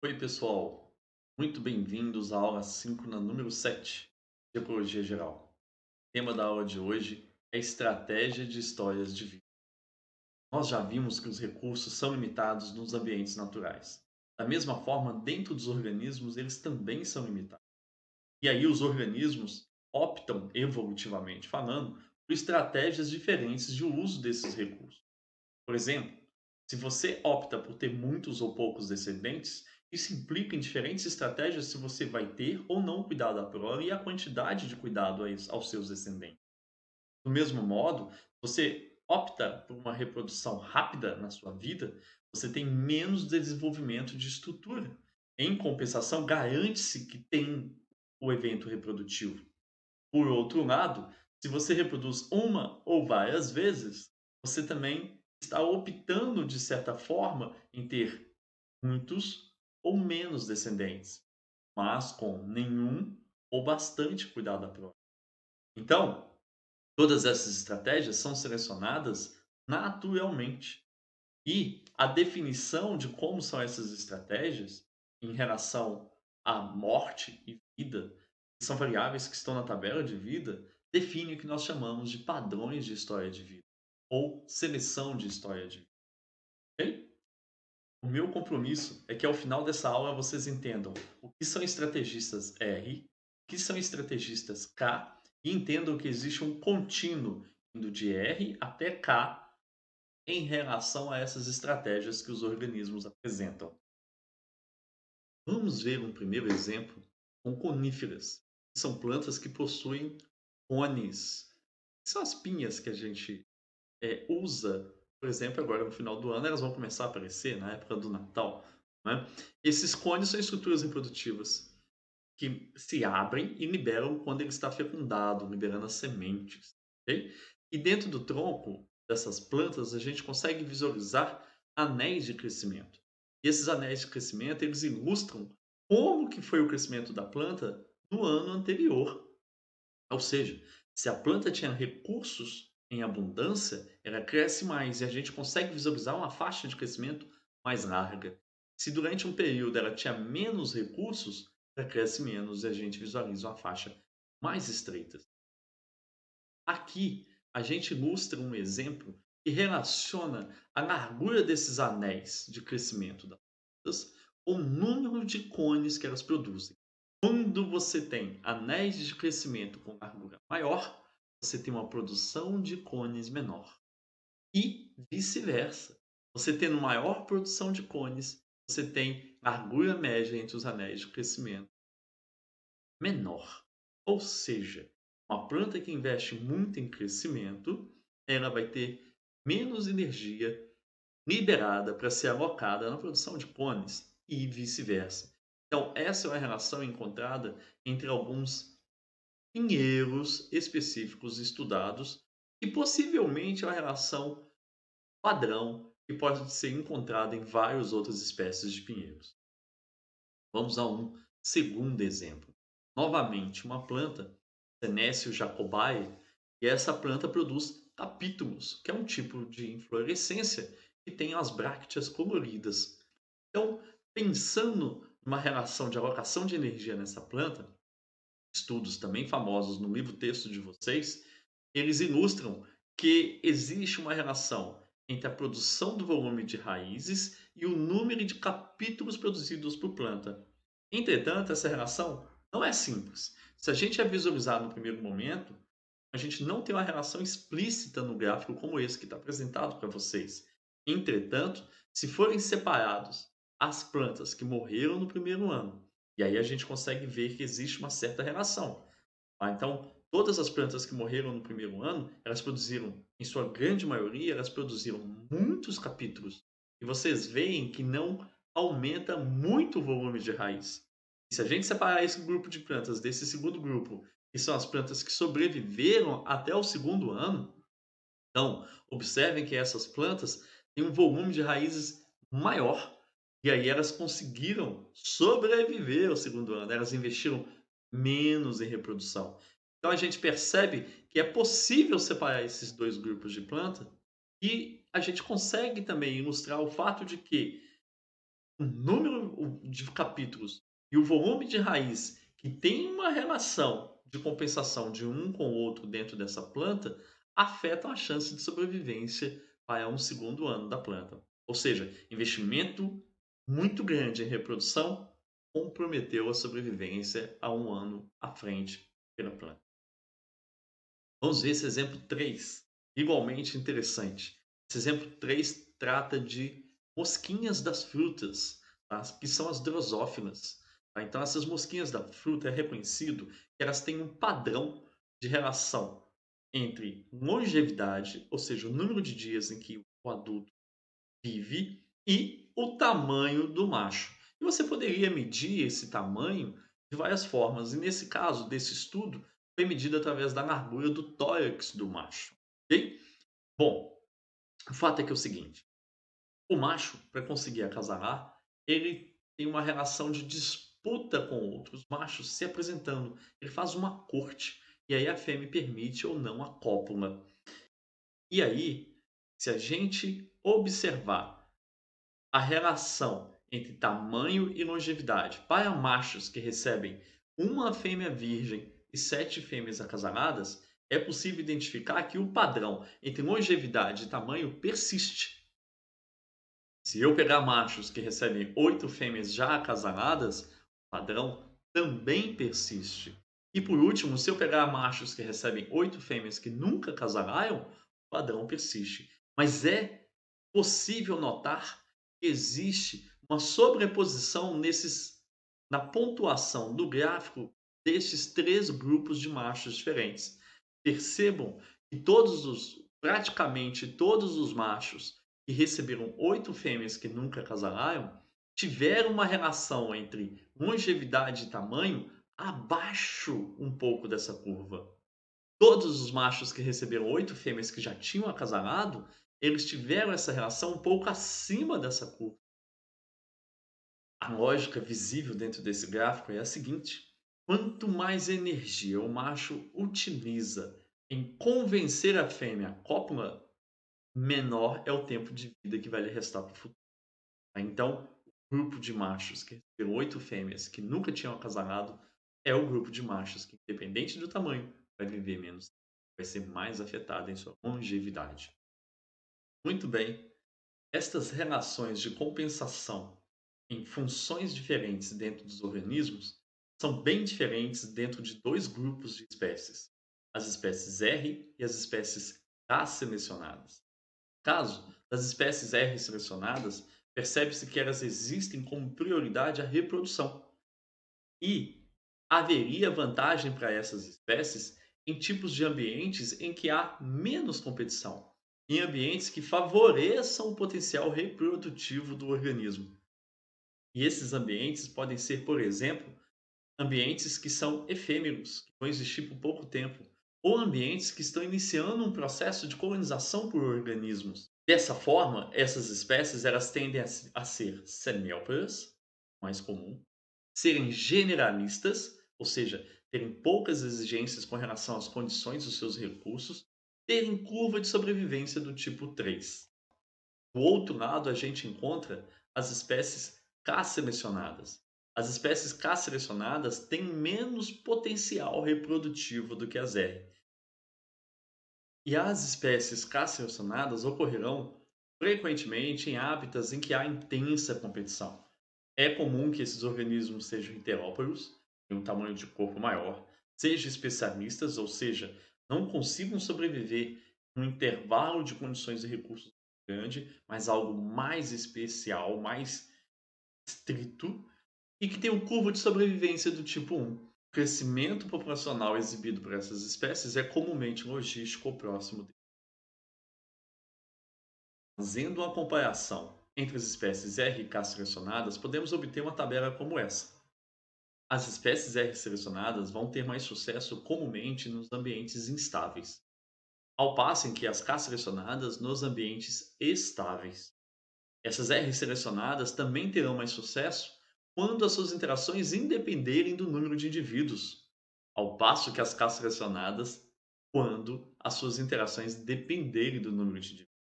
Oi, pessoal. Muito bem-vindos à aula síncrona número 7 de Ecologia Geral. O tema da aula de hoje é estratégia de histórias de vida. Nós já vimos que os recursos são limitados nos ambientes naturais. Da mesma forma, dentro dos organismos, eles também são limitados. E aí os organismos optam, evolutivamente falando, por estratégias diferentes de uso desses recursos. Por exemplo, se você opta por ter muitos ou poucos descendentes, isso implica em diferentes estratégias se você vai ter ou não cuidado da prole e a quantidade de cuidado aos seus descendentes. Do mesmo modo, você opta por uma reprodução rápida na sua vida, você tem menos desenvolvimento de estrutura. Em compensação, garante-se que tem o evento reprodutivo. Por outro lado, se você reproduz uma ou várias vezes, você também está optando, de certa forma, em ter muitos ou menos descendentes, mas com nenhum ou bastante cuidado da prole. Então, todas essas estratégias são selecionadas naturalmente. E a definição de como são essas estratégias em relação à morte e vida, que são variáveis que estão na tabela de vida, define o que nós chamamos de padrões de história de vida ou seleção de história de vida. Ok? O meu compromisso é que ao final dessa aula vocês entendam o que são estrategistas R, o que são estrategistas K e entendam que existe um contínuo indo de R até K em relação a essas estratégias que os organismos apresentam. Vamos ver um primeiro exemplo com coníferas, que são plantas que possuem cones. São as pinhas que a gente usa, por exemplo, agora no final do ano, elas vão começar a aparecer na época do Natal. Né? Esses cones são estruturas reprodutivas que se abrem e liberam quando ele está fecundado, liberando as sementes. Ok? E dentro do tronco dessas plantas, a gente consegue visualizar anéis de crescimento. E esses anéis de crescimento, eles ilustram como que foi o crescimento da planta no ano anterior. Ou seja, se a planta tinha recursos em abundância, ela cresce mais e a gente consegue visualizar uma faixa de crescimento mais larga. Se durante um período ela tinha menos recursos, ela cresce menos e a gente visualiza uma faixa mais estreita. Aqui a gente ilustra um exemplo que relaciona a largura desses anéis de crescimento das plantas com o número de cones que elas produzem. Quando você tem anéis de crescimento com largura maior, você tem uma produção de cones menor. E vice-versa. Você tendo maior produção de cones, você tem largura média entre os anéis de crescimento menor. Ou seja, uma planta que investe muito em crescimento, ela vai ter menos energia liberada para ser alocada na produção de cones e vice-versa. Então, essa é uma relação encontrada entre alguns pinheiros específicos estudados e possivelmente é uma relação padrão que pode ser encontrada em várias outras espécies de pinheiros. Vamos a um segundo exemplo. Novamente, uma planta, Senecio jacobae, e essa planta produz capítulos, que é um tipo de inflorescência que tem as brácteas coloridas. Então, pensando numa relação de alocação de energia nessa planta, estudos também famosos no livro texto de vocês, eles ilustram que existe uma relação entre a produção do volume de raízes e o número de capítulos produzidos por planta. Entretanto, essa relação não é simples. Se a gente a visualizar no primeiro momento, a gente não tem uma relação explícita no gráfico como esse que está apresentado para vocês. Entretanto, se forem separados as plantas que morreram no primeiro ano, e aí a gente consegue ver que existe uma certa relação. Tá? Então, todas as plantas que morreram no primeiro ano, elas produziram, em sua grande maioria, elas produziram muitos capítulos. E vocês veem que não aumenta muito o volume de raiz. E se a gente separar esse grupo de plantas desse segundo grupo, que são as plantas que sobreviveram até o segundo ano, então observem que essas plantas têm um volume de raízes maior. E aí elas conseguiram sobreviver ao segundo ano. Elas investiram menos em reprodução. Então a gente percebe que é possível separar esses dois grupos de planta e a gente consegue também ilustrar o fato de que o número de capítulos e o volume de raiz que tem uma relação de compensação de um com o outro dentro dessa planta, afetam a chance de sobrevivência para um segundo ano da planta. Ou seja, investimento muito grande em reprodução comprometeu a sobrevivência a um ano à frente pela planta. Vamos ver esse exemplo 3, igualmente interessante. Esse exemplo 3 trata de mosquinhas das frutas, tá? Que são as drosófilas. Tá? Então, essas mosquinhas da fruta é reconhecido que elas têm um padrão de relação entre longevidade, ou seja, o número de dias em que o adulto vive, e o tamanho do macho. E você poderia medir esse tamanho de várias formas, e nesse caso desse estudo, foi medido através da largura do tórax do macho. Ok? Bom, o fato é que é o seguinte: o macho, para conseguir acasalar, ele tem uma relação de disputa com outros machos se apresentando. Ele faz uma corte, e aí a fêmea permite ou não a cópula. E aí, se a gente observar a relação entre tamanho e longevidade para machos que recebem uma fêmea virgem e 7 fêmeas acasaladas, é possível identificar que o padrão entre longevidade e tamanho persiste. Se eu pegar machos que recebem 8 fêmeas já acasaladas, o padrão também persiste. E por último, se eu pegar machos que recebem 8 fêmeas que nunca casalaram, o padrão persiste. Mas é possível notar que existe uma sobreposição na pontuação do gráfico destes 3 grupos de machos diferentes. Percebam que praticamente todos os machos que receberam 8 fêmeas que nunca casalaram, tiveram uma relação entre longevidade e tamanho abaixo um pouco dessa curva. Todos os machos que receberam 8 fêmeas que já tinham acasalado, eles tiveram essa relação um pouco acima dessa curva. A lógica visível dentro desse gráfico é a seguinte: quanto mais energia o macho utiliza em convencer a fêmea a cópula, menor é o tempo de vida que vai lhe restar para o futuro. Então, o grupo de machos que receberam 8 fêmeas que nunca tinham acasalado é o grupo de machos que, independente do tamanho, vai viver menos, vai ser mais afetado em sua longevidade. Muito bem, estas relações de compensação em funções diferentes dentro dos organismos são bem diferentes dentro de dois grupos de espécies: as espécies R e as espécies K selecionadas. Caso das espécies R selecionadas, percebe-se que elas existem como prioridade à reprodução e haveria vantagem para essas espécies em tipos de ambientes em que há menos competição, em ambientes que favoreçam o potencial reprodutivo do organismo. E esses ambientes podem ser, por exemplo, ambientes que são efêmeros, que vão existir por pouco tempo, ou ambientes que estão iniciando um processo de colonização por organismos. Dessa forma, essas espécies elas tendem a ser semióparas, mais comum, serem generalistas, ou seja, terem poucas exigências com relação às condições dos seus recursos, terem curva de sobrevivência do tipo 3. Do outro lado, a gente encontra as espécies K-selecionadas. As espécies K-selecionadas têm menos potencial reprodutivo do que as R. E as espécies K-selecionadas ocorrerão frequentemente em hábitats em que há intensa competição. É comum que esses organismos sejam heteróporos, em um tamanho de corpo maior, sejam especialistas, ou seja, não consigam sobreviver num intervalo de condições e recursos grande, mas algo mais especial, mais estrito, e que tem um curva de sobrevivência do tipo 1. O crescimento populacional exibido por essas espécies é comumente logístico ou próximo dele. Fazendo uma comparação entre as espécies R e K selecionadas, podemos obter uma tabela como essa. As espécies R selecionadas vão ter mais sucesso comumente nos ambientes instáveis, ao passo em que as K selecionadas nos ambientes estáveis. Essas R selecionadas também terão mais sucesso quando as suas interações independerem do número de indivíduos, ao passo que as K selecionadas quando as suas interações dependerem do número de indivíduos.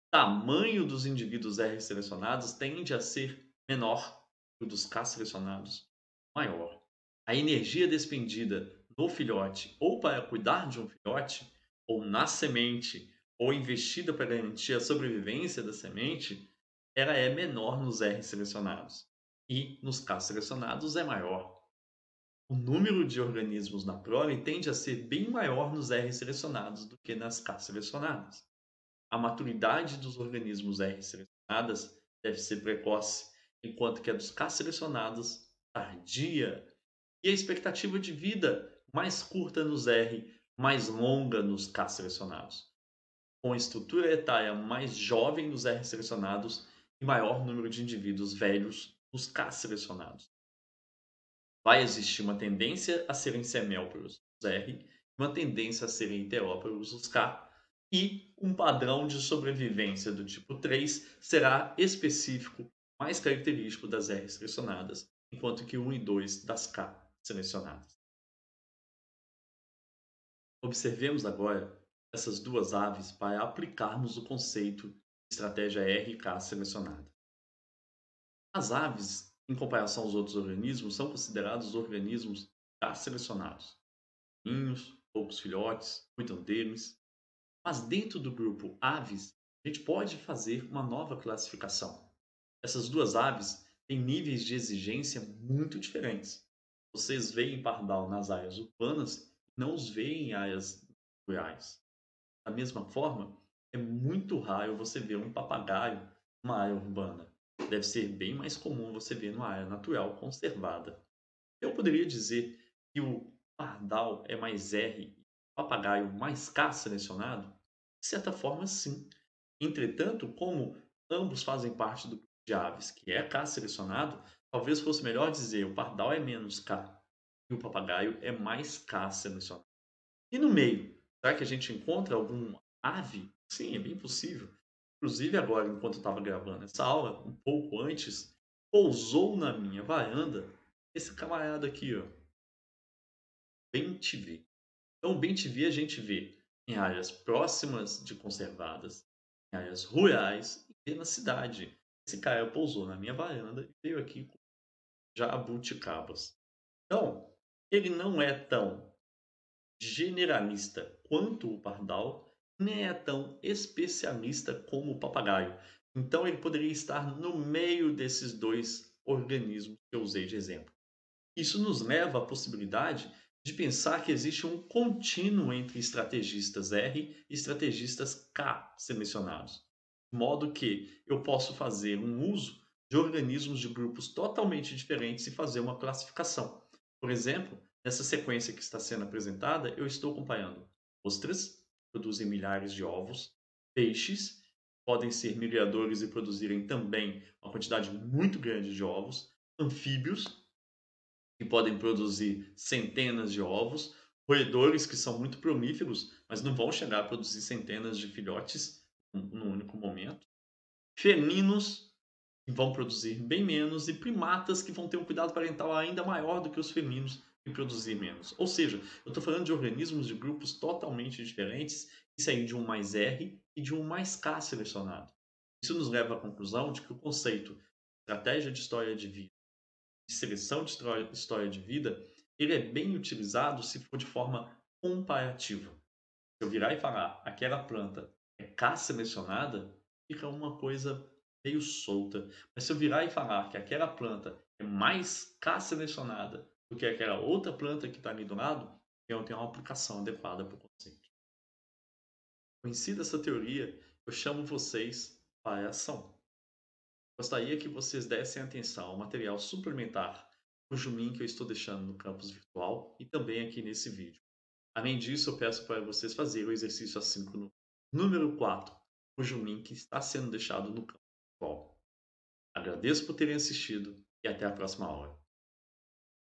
O tamanho dos indivíduos R selecionados tende a ser menor que o dos K selecionados maior. A energia despendida no filhote ou para cuidar de um filhote, ou na semente, ou investida para garantir a sobrevivência da semente, ela é menor nos R selecionados. E nos K selecionados é maior. O número de organismos na prole tende a ser bem maior nos R selecionados do que nas K selecionadas. A maturidade dos organismos R selecionadas deve ser precoce, enquanto que a dos K selecionados tardia. E a expectativa de vida mais curta nos R, mais longa nos K selecionados, com estrutura etária mais jovem nos R selecionados e maior número de indivíduos velhos nos K selecionados. Vai existir uma tendência a serem semélporos os R, uma tendência a serem heteróporos os K, e um padrão de sobrevivência do tipo 3 será específico, mais característico das R selecionadas, enquanto que 1 e 2 das K selecionadas. Observemos agora essas duas aves para aplicarmos o conceito de estratégia RK selecionada. As aves, em comparação aos outros organismos, são considerados organismos K selecionados. Ninhos, poucos filhotes, cuidam deles. Mas dentro do grupo aves, a gente pode fazer uma nova classificação. Essas duas aves têm níveis de exigência muito diferentes. Vocês veem pardal nas áreas urbanas e não os veem em áreas rurais. Da mesma forma, é muito raro você ver um papagaio numa área urbana. Deve ser bem mais comum você ver numa área natural conservada. Eu poderia dizer que o pardal é mais R e o papagaio mais K selecionado? De certa forma, sim. Entretanto, como ambos fazem parte do grupo de aves que é K selecionado, talvez fosse melhor dizer o pardal é menos K e o papagaio é mais K selecionado. E no meio, será que a gente encontra algum ave? Sim, é bem possível. Inclusive agora, enquanto eu estava gravando essa aula, um pouco antes, pousou na minha varanda esse camarada aqui, ó, bem-te-vi. Então, bem-te-vi a gente vê em áreas próximas de conservadas, em áreas rurais e na cidade. Esse cara pousou na minha varanda e veio aqui com jabuticabas. Então, ele não é tão generalista quanto o pardal, nem é tão especialista como o papagaio. Então ele poderia estar no meio desses dois organismos que eu usei de exemplo. Isso nos leva à possibilidade de pensar que existe um contínuo entre estrategistas R e estrategistas K selecionados, de modo que eu posso fazer um uso de organismos de grupos totalmente diferentes e fazer uma classificação. Por exemplo, nessa sequência que está sendo apresentada, eu estou acompanhando ostras, que produzem milhares de ovos, peixes, podem ser migradores e produzirem também uma quantidade muito grande de ovos, anfíbios, que podem produzir centenas de ovos, roedores que são muito prolíferos, mas não vão chegar a produzir centenas de filhotes num único momento, felinos que vão produzir bem menos e primatas que vão ter um cuidado parental ainda maior do que os felinos e produzir menos. Ou seja, eu estou falando de organismos de grupos totalmente diferentes que saem de um mais R e de um mais K selecionado. Isso nos leva à conclusão de que o conceito estratégia de história de vida de seleção de história de vida, ele é bem utilizado se for de forma comparativa. Se eu virar e falar aquela planta é K selecionada, fica uma coisa meio solta. Mas se eu virar e falar que aquela planta é mais K selecionada do que aquela outra planta que está ali do lado, eu tenho uma aplicação adequada para o conceito. Conhecida essa teoria, eu chamo vocês para a ação. Gostaria que vocês dessem atenção ao material suplementar, cujo link eu estou deixando no campus virtual e também aqui nesse vídeo. Além disso, eu peço para vocês fazerem o exercício assíncrono número 4, cujo link está sendo deixado no campus virtual. Agradeço por terem assistido e até a próxima aula.